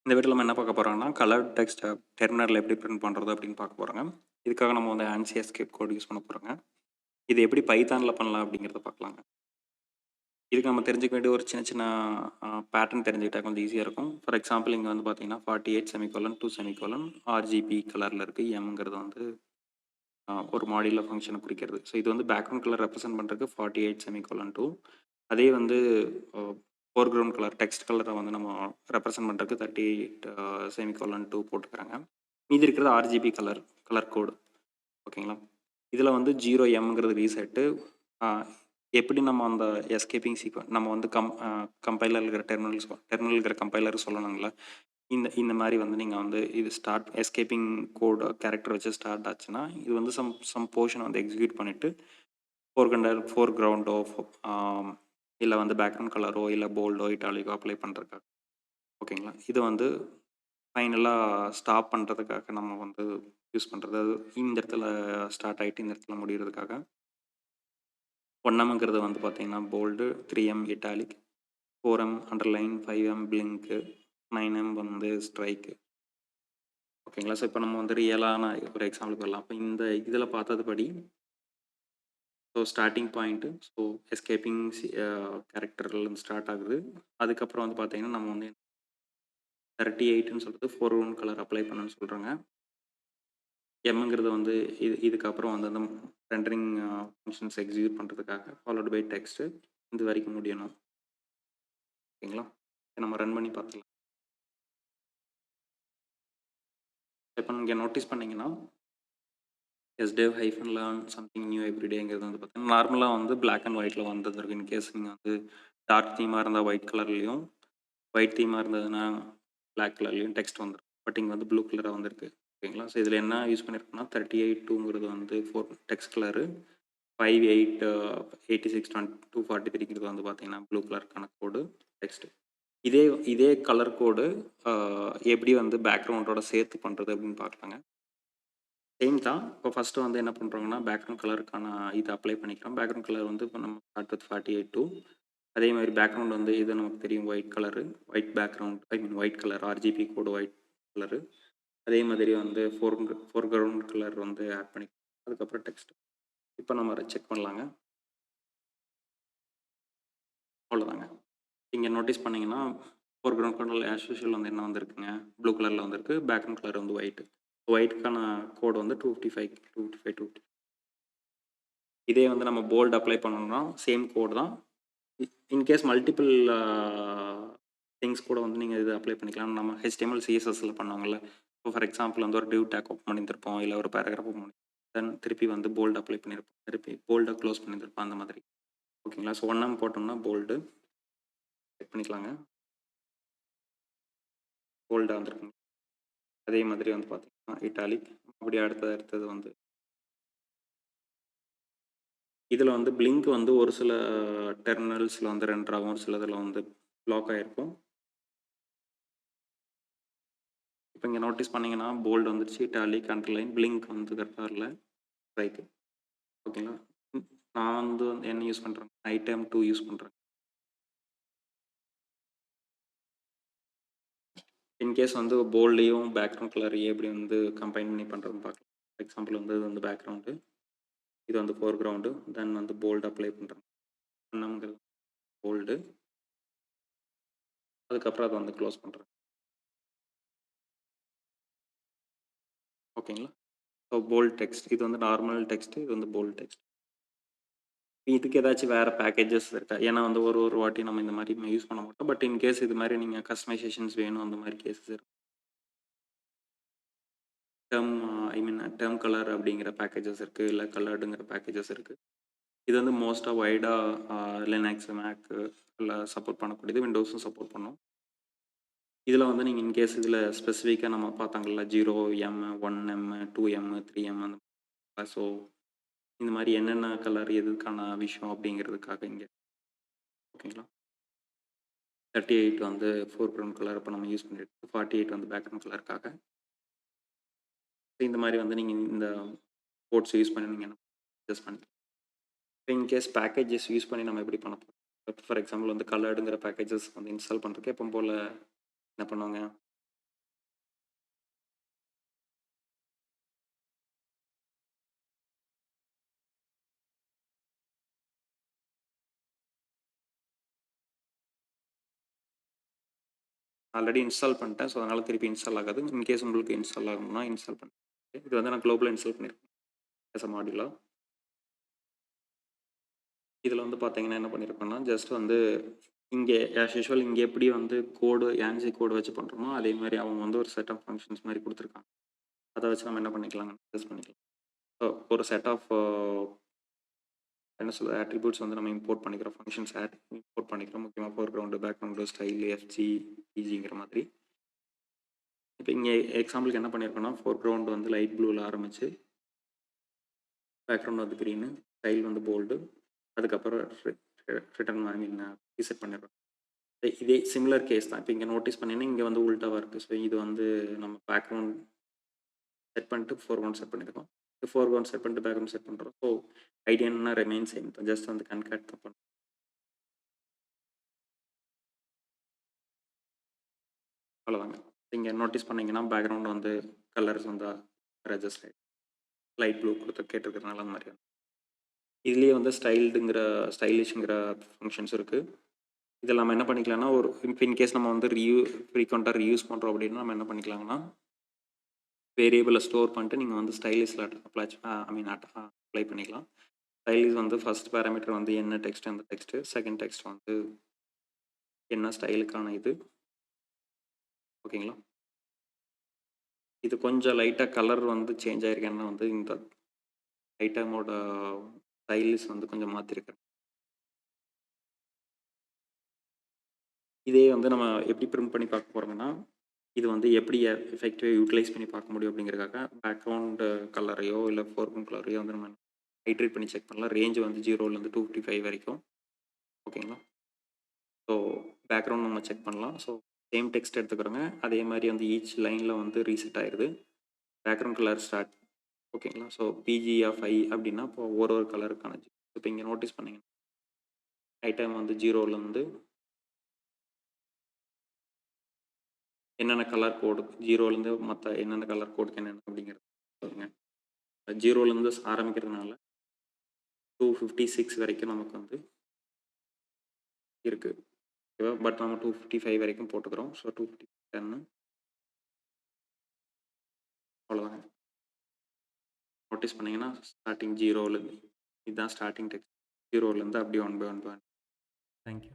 இந்த வீடியோல நம்ம என்ன பார்க்க போறோம்னா, கலர் டெக்ஸ்ட் டெர்மினல்ல எப்படி பிரிண்ட் பண்றது அப்படின்னு பார்க்க போறோங்க. இதுக்காக நம்ம வந்து ANSI எஸ்கேப் கோட் யூஸ் பண்ண போறோங்க. இது எப்படி பைத்தான்ல பண்ணலாம் அப்படிங்கிறத பார்க்கலாங்க. இதுக்கு நம்ம தெரிஞ்சுக்க வேண்டிய ஒரு சின்ன சின்ன பேட்டர்ன் தெரிஞ்சுக்கிட்டா கொஞ்சம் ஈஸியாக இருக்கும். ஃபார் எக்ஸாம்பிள் இங்கே வந்து பார்த்தீங்கன்னா 48 செமிகோலன் 2 செமிகோலன் ஆர்ஜிபி கலரில் இருக்குது. எம்ங்கிறது வந்து ஒரு மாடியுலர் ஃபங்க்ஷனை குறிக்கிறது. ஸோ இது வந்து பேக்ரவுண்ட் கலர் ரெப்ரசென்ட் பண்ணுறதுக்கு 48 செமிகோலன் 2. அதே வந்து ஃபோர்கிரவுண்ட் கலர் டெக்ஸ்ட் கலரை வந்து நம்ம ரெப்ரசென்ட் பண்ணுறதுக்கு 38 செமிகோலன் 2 போட்டுக்கிறாங்க. மீதி இருக்கிறது ஆர்ஜிபி கலர் கோடு. ஓகேங்களா? இதில் வந்து 0M ரீசெட்டு. எப்படி நம்ம அந்த எஸ்கேப்பிங் நம்ம வந்து கம்பைலர் இருக்கிற டெர்மினல் இருக்கிற கம்பைலர் சொல்லணுங்களா? இந்த மாதிரி வந்து நீங்கள் வந்து இது ஸ்டார்ட் எஸ்கேப்பிங் கோட் கேரக்டர் வச்சு ஸ்டார்ட் ஆச்சுன்னா இது வந்து சம் போர்ஷன் வந்து எக்ஸிக்யூட் பண்ணிவிட்டு ஃபோர் கிரவுண்டோ இல்லை வந்து பேக்ரவுண்ட் கலரோ இல்லை போல்டோ இட்டாலிக்கோ அப்ளை பண்ணுறதுக்காக. ஓகேங்களா? இது வந்து ஃபைனலாக ஸ்டாப் பண்ணுறதுக்காக நம்ம வந்து யூஸ் பண்ணுறது. அது இந்த இடத்துல ஸ்டார்ட் ஆகிட்டு இந்த இடத்துல முடிகிறதுக்காக. 1Mங்கிறது வந்து பார்த்தீங்கன்னா bolt, 3M italic, 4M underline, 5M பிளிங்க்கு, 9M வந்து ஸ்ட்ரைக்கு. ஓகேங்களா? ஸோ இப்போ நம்ம வந்து ரியலான ஒரு எக்ஸாம்பிளுக்கு வரலாம். அப்போ இந்த இதில் பார்த்ததுபடி so starting point so escaping கேரக்டர்லேருந்து ஸ்டார்ட் ஆகுது. அதுக்கப்புறம் வந்து பார்த்தீங்கன்னா நம்ம வந்து 38ன்னு சொல்கிறது ஃபோர்கிரவுண்ட் கலர் அப்ளை பண்ணணும்னு சொல்கிறாங்க. எம்ங்கிறது வந்து இதுக்கப்புறம் வந்து அந்த ரெண்டரிங் ஃபங்க்ஷன்ஸ் எக்ஸிக்யூட் பண்ணுறதுக்காக ஃபாலோடு பை டெக்ஸ்ட்டு இது வரைக்கும் முடியணும். ஓகேங்களா? நம்ம ரன் பண்ணி பார்த்துக்கலாம். இப்போ நீங்கள் நோட்டீஸ் பண்ணிங்கன்னா sdev -learn something new everydayங்கிறது வந்து பார்த்தீங்கன்னா நார்மலாக வந்து பிளாக் அண்ட் ஒயிட்டில் வந்தது. இன்கேஸ் நீங்கள் வந்து டார்க் தீமாக இருந்தால் ஒயிட் கலர்லேயும் ஒயிட் தீமாக இருந்ததுன்னா பிளாக் கலர்லேயும் டெக்ஸ்ட் வந்துடும். பட் இங்கே வந்து ப்ளூ கலராக வந்திருக்கு. ஓகேங்களா? ஸோ இதில் என்ன யூஸ் பண்ணியிருக்கோம்னா 38.2ங்கிறது வந்து டெக்ஸ்ட் கலரு, 5886.243ங்கிறது வந்து பார்த்தீங்கன்னா ப்ளூ கலருக்கான கோடு டெக்ஸ்ட். இதே கலர் கோடு எப்படி வந்து பேக்ரவுண்டோட சேர்த்து பண்ணுறது அப்படின்னு பார்க்கலாங்க. சேம் தான். இப்போ ஃபஸ்ட்டு வந்து என்ன பண்ணுறோங்கன்னா பேக்ரவுண்ட் கலருக்கான இதை அப்ளை பண்ணிக்கிறோம். பேக்ரவுண்ட் கலர் வந்து இப்போ நம்ம ஸ்டார்ட் வித் 48 அதே மாதிரி பேக்ரவுண்ட் வந்து இது நமக்கு தெரியும் white colour, white background white colour RGB code white colour. அதே மாதிரி வந்து ஃபோர்கிரவுண்ட் கலர் வந்து ஆட் பண்ணிக்கிறோம். அதுக்கப்புறம் டெக்ஸ்ட். இப்போ நம்ம அதை செக் பண்ணலாங்க. அவ்வளோதாங்க. இங்கே நோட்டீஸ் பண்ணிங்கன்னா ஃபோர்கிரவுண்ட் கலர் ஆஸ் யூஷுவல் வந்து என்ன வந்திருக்குங்க, ப்ளூ கலரில் வந்திருக்கு. பேக்ரவுண்ட் கலர் வந்து ஒயிட்டுக்கான கோடு வந்து 255. இதே வந்து நம்ம போல்டு அப்ளை பண்ணணும்னா சேம் கோடு தான். இன்கேஸ் மல்டிபிள் திங்ஸ் கூட வந்து நீங்கள் இது அப்ளை பண்ணிக்கலாம். நம்ம HTML CSSல பண்ணுவாங்கள்ல. இப்போ ஃபார் எக்ஸாம்பிள் வந்து ஒரு டிவ் டேக் ஓப்பன் பண்ணியிருப்போம், இல்லை ஒரு பேராகிராஃப் ஓப்பன் பண்ணி தென் திருப்பி வந்து போல்டு அப்ளை பண்ணியிருப்போம், திருப்பி போல்டை க்ளோஸ் பண்ணியிருப்போம் அந்த மாதிரி. ஓகேங்களா? ஸோ 1M போட்டோம்னா போல்டு செக் பண்ணிக்கலாங்க. போல்டாக வந்துருக்குங்க. அதே மாதிரி வந்து பார்த்தீங்கன்னா இட்டாலிக். அப்படி அடுத்தது வந்து இதில் வந்து பிளிங்க் வந்து ஒரு சில டெர்மினல்ஸில் வந்து ரெண்டர் ஆகும், ஒரு சில இதில் வந்து லாக் ஆகிருக்கும். இப்போ இங்கே நோட்டீஸ் பண்ணிங்கன்னா போல்டு வந்துருச்சு, இட்டாலிக், அண்டர்லைன், பிளிங்க் வந்து கரெக்டாக இல்லை, ஸ்ட்ரைக்கு. ஓகேங்களா? நான் வந்து என்ன யூஸ் பண்ணுறேன், ஐட்டம் 2 யூஸ் பண்ணுறேன். இன்கேஸ் வந்து போல்டையும் பேக்ரவுண்ட் கலரையும் எப்படி வந்து கம்பைன் பண்ணி பண்ணுறதுன்னு பார்க்கலாம். எக்ஸாம்பிள் வந்து இது வந்து பேக்ரவுண்டு, இது வந்து ஃபோர்கிரவுண்டு, தென் வந்து போல்டு அப்ளை பண்ணுறேன். நம்மங்கிறது போல்டு, அதுக்கப்புறம் அதை வந்து க்ளோஸ் பண்ணுறேன். ஓகேங்களா? ஸோ போல்ட் டெக்ஸ்ட், இது வந்து நார்மல் டெக்ஸ்ட், இது வந்து போல்ட் டெக்ஸ்ட். இதுக்கு ஏதாச்சும் வேறு பேக்கேஜஸ் இருக்கா? ஏன்னா வந்து ஒரு வாட்டி நம்ம இந்த மாதிரி யூஸ் பண்ண மாட்டோம். பட் இன்கேஸ் இது மாதிரி நீங்கள் கஸ்டமைசேஷன்ஸ் வேணும் அந்த மாதிரி கேசஸ் இருக்கு. டேர்ம் கலர் அப்படிங்கிற பேக்கேஜஸ் இருக்குது, இல்லை கலர்டுங்கிற பேக்கேஜஸ் இருக்குது. இது வந்து மோஸ்ட்டாக வைடாக லினக்ஸ், மேக்கு எல்லாம் சப்போர்ட் பண்ணக்கூடியது, விண்டோஸும் சப்போர்ட் பண்ணும். இதில் வந்து நீங்கள் இன்கேஸ் இதில் ஸ்பெசிஃபிக்காக நம்ம பார்த்தாங்கல்ல 0M 1M 2M 3M அந்த ஸோ இந்த மாதிரி என்னென்ன கலர் எதுக்கான விஷயம் அப்படிங்கிறதுக்காக இங்கே. ஓகேங்களா? 38 வந்து ஃபோர்கிரவுண்ட் கலர் இப்போ நம்ம யூஸ் பண்ணிட்டு 48 வந்து பேக்ரவுண்ட் கலருக்காக. இந்த மாதிரி வந்து நீங்கள் இந்த கோட்ஸ் யூஸ் பண்ணி நீங்கள் அட்ஜஸ்ட் பண்ணிக்கலாம். இப்போ இன்கேஸ் பேக்கேஜஸ் யூஸ் பண்ணி நம்ம எப்படி பண்ண போகிறோம்? இப்போ ஃபார் எக்ஸாம்பிள் வந்து கலர்டுங்கிற பேக்கேஜஸ் வந்து இன்ஸ்டால் பண்ணுறதுக்கு எப்போ போல் என்ன பண்ணுவாங்க, ஆல்ரெடி இன்ஸ்டால் பண்ணிட்டேன். ஸோ அதனால் திருப்பி இன்ஸ்டால் ஆகாது. இன்கேஸ் உங்களுக்கு இன்ஸ்டால் ஆகணும்னா இன்ஸ்டால் பண்ணி இது வந்து நான் குளோபல் இன்ஸ்டால் பண்ணியிருக்கேன் ஆஸ் அ மாடியூலா. இதில் வந்து பார்த்தீங்கன்னா என்ன பண்ணியிருக்கோம்னா ஜஸ்ட் வந்து இங்கே ஆஸ் யூஷுவல் இங்கே எப்படி வந்து கோடு ANSI கோடு வச்சு பண்ணுறோமோ அதே மாதிரி அவங்க வந்து ஒரு செட் ஆஃப் ஃபங்க்ஷன்ஸ் மாதிரி கொடுத்துருக்காங்க. அதை வச்சு நம்ம என்ன பண்ணிக்கலாங்க யூஸ் பண்ணிக்கலாம். ஸோ ஒரு செட் ஆஃப் என்ன சொல்கிறது ஆட்ரிபியூட்ஸ் வந்து நம்ம இம்போர்ட் பண்ணிக்கிறோம். ஃபங்க்ஷன்ஸ் இம்போர்ட் பண்ணிக்கிறோம். முக்கியமாக ஃபோர்க்ரவுண்டு, பேக்ரவுண்டு, ஸ்டைல், எஃப்ஜி, பிஜிங்கிற மாதிரி. இப்போ இங்கே எக்ஸாம்பிளுக்கு என்ன பண்ணியிருக்கோம்னா ஃபோர்க்ரவுண்ட் வந்து லைட் ப்ளூவில் ஆரம்பித்து பேக்ரவுண்ட் வந்து க்ரீனு, ஸ்டைல் வந்து போல்டு, அதுக்கப்புறம் ரிட்டர்ன் ஐ மீன் ரீசெட் பண்ணிடுறோம். இதே சிமிலர் கேஸ் தான். இப்போ இங்கே நோட்டீஸ் பண்ணிங்கன்னா இங்கே வந்து உல்ட்டாவாக இருக்குது. ஸோ இது வந்து நம்ம பேக்ரவுண்ட் செட் பண்ணிட்டு ஃபோர்க்ரவுண்ட் செட் பண்ணியிருக்கோம். ஃபோர்க்ரவுண்ட் செட் பண்ணிட்டு பேக்ரவுண்ட் செட் பண்ணுறோம். ஸோ ஐடியா என்ன ரிமைன் சேம் தான். ஜஸ்ட் வந்து கன்கேட் தான் பண்ணுறோம். அவ்வளோதாங்க. இங்கே நோட்டீஸ் பண்ணிங்கன்னா பேக்ரவுண்ட் வந்து கலர்ஸ் வந்து ரெஜஸ்ட் லைட் ப்ளூ கொடுத்து கேட்டிருக்கிறதுனால அந்த மாதிரி. இதுலேயே வந்து ஸ்டைலிஷுங்கிற ஃபங்க்ஷன்ஸ் இருக்குது. இதில் நம்ம என்ன பண்ணிக்கலாம்னா ஒரு இன்கேஸ் நம்ம வந்து ஃப்ரீக்வெண்ட்டாக ரீயூஸ் பண்ணுறோம் அப்படின்னா நம்ம என்ன பண்ணிக்கலாங்கன்னா வேரியபிளை ஸ்டோர் பண்ணிட்டு நீங்கள் வந்து ஸ்டைலிஷில் அப்ளை பண்ணிக்கலாம். ஸ்டைலிஷ் வந்து ஃபர்ஸ்ட் பேராமீட்டர் வந்து என்ன டெக்ஸ்ட் அந்த டெக்ஸ்ட்டு, செகண்ட் டெக்ஸ்ட் வந்து என்ன ஸ்டைலுக்கான இது ஓகேங்களா. இது கொஞ்சம் லைட்டாக கலர் வந்து சேஞ்ச் ஆகிருக்கேன்னா வந்து இந்த ஐட்டமோட ஸ்டைலிஷ் வந்து கொஞ்சம் மாற்றிருக்கேன். இதே வந்து நம்ம எப்படி பிரிண்ட் பண்ணி பார்க்க போகிறோம்னா இது வந்து எப்படி எஃபெக்டிவாக யூட்டிலைஸ் பண்ணி பார்க்க முடியும் அப்படிங்கிறதுக்காக பேக்ரவுண்டு கலரையோ இல்லை ஃபோர்க்ரவுண்ட் கலரையோ வந்து நம்ம ஐட்ரேட் பண்ணி செக் பண்ணலாம். ரேஞ்ச் வந்து 0லேருந்து 255 வரைக்கும் ஓகேங்களா. ஸோ பேக்ரவுண்ட் நம்ம செக் பண்ணலாம். ஸோ சேம் டெக்ஸ்ட் எடுத்துக்கிறோங்க. அதே மாதிரி வந்து ஈச் லைனில் வந்து ரீசெட் ஆயிடுது. பேக்ரவுண்ட் கலர் ஸ்டார்ட் ஓகேங்களா. ஸோ PG(i) அப்படின்னா இப்போ ஒரு கலருக்கான இப்போ இங்கே நோட்டீஸ் பண்ணிங்கன்னா ஐட்டம் வந்து 0லேருந்து என்னென்ன கலர் கோடு 0லேருந்து மற்ற என்னென்ன கலர் கோடுக்கு என்னென்ன அப்படிங்கிறது சொல்லுங்க. 0லேருந்து ஆரம்பிக்கிறதுனால 256 வரைக்கும் நமக்கு வந்து இருக்குது ஓகேவா. பட் நம்ம 255 வரைக்கும் போட்டுக்கிறோம். ஸோ 250 அவ்வளோதாங்க. நோட்டீஸ் பண்ணிங்கன்னா ஸ்டார்டிங் 0லேருந்து இதுதான் ஸ்டார்டிங் டெக்ஸ்ட். 0லேருந்து அப்படியே 1 by 1 தேங்க்யூ.